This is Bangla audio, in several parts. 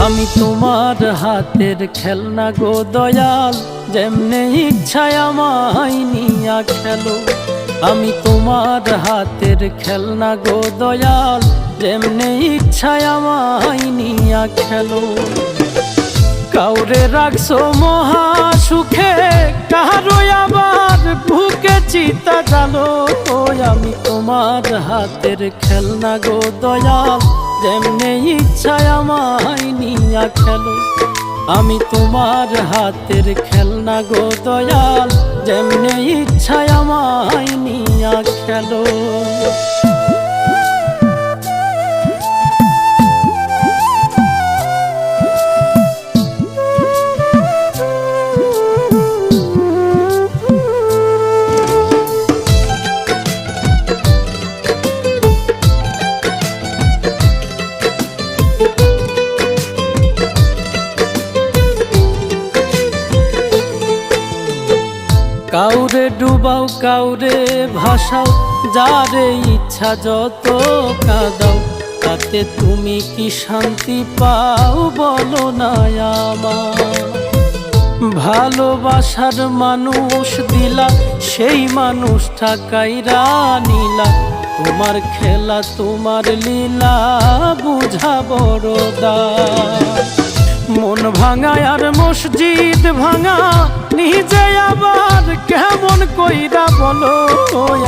আমি তোমার হাতের খেলনা গো দয়াল, যেমনে ইচ্ছায় আমায় নিয়া খেলো। আমি তোমার হাতের খেলনা গো দয়াল, যেমনে ইচ্ছায় আমায় নিয়া খেলো। কাউরে রাখছো মহা সুখে, কারো আবার বুকে চিতা জালো। আমি তোমার হাতের খেলনা গো দয়াল, যেমনে ইচ্ছায় আমায় নিয়া খেলো। আমি তোমার হাতের খেলনা গো দয়াল, যেমনে ইচ্ছায় আমায় নিয়া খেলো। কাউরে ডুবাও কাউরে ভাসাও, যারে ইচ্ছা যত কাঁদাও, তাতে তুমি কি শান্তি পাও বলো না আমার। ভালোবাসার মানুষ দিলা, সেই মানুষটা কাইরা নিলা। তোমার খেলা তোমার লীলা বুঝা বড় দায়। মন ভাঙা আর মসজিদ ভাঙা, নিজে আবার কেমন কইরা বলো।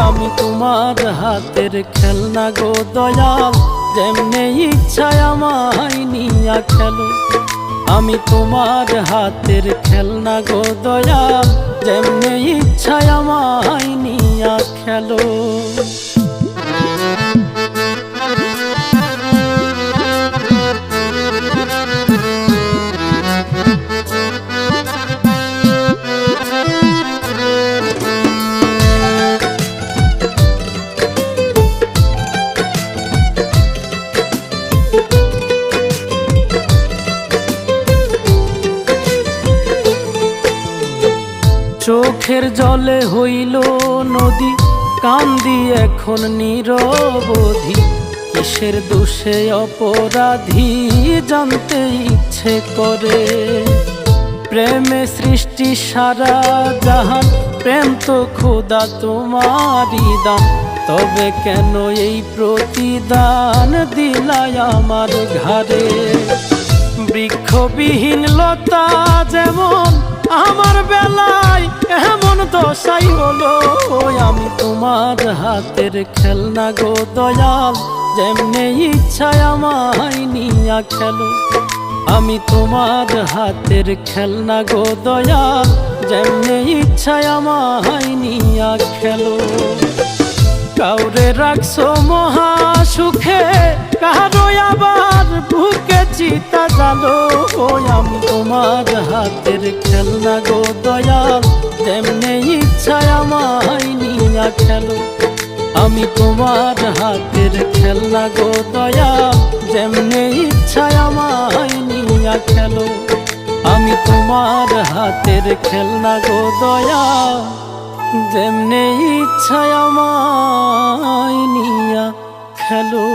আমি তোমার হাতের খেলনা গো দয়াল, যেমনে ইচ্ছায় আমায় নিয়া খেলো। আমি তোমার হাতের খেলনা গো দয়াল, যেমনে ইচ্ছায় আমায় নিয়া খেলো। চোখের জলে হইল নদী, কান্দি এখন নিরবধি। কিসের দোষে অপরাধী জানতে ইচ্ছে করে। প্রেমে সৃষ্টি সারা জাহান, প্রেম তো খোদা তোমারই দান। তবে কেন এই প্রতিদান দিলাই আমার ঘাড়ে। বৃক্ষবিহীন লতা যেমন আমার বেলায় এমন দশাই হলো। আমি তোমার হাতের খেলনা গো দয়াল, যেমনে ইচ্ছায় আমায় নিয়া খেলো। আমি তোমার হাতের খেলনা গো দয়াল, যেমনে ইচ্ছায় আমায় নিয়া খেলো। কাউরে রাখছো মহা সুখে, কারো আবার বুকে চিতা জালো। আমি তোমার হাতের খেলনা গো দয়াল, যেমনে ইচ্ছায় আমায় নিয়া খেলো। আমি তোমার হাতের খেলনা গো দয়াল, যেমনে ইচ্ছায় আমায় নিয়া খেলো। আমি তোমার হাতের খেলনা গো দয়াল, যেমনে ইচ্ছায় আমায় নিয়া খেলো।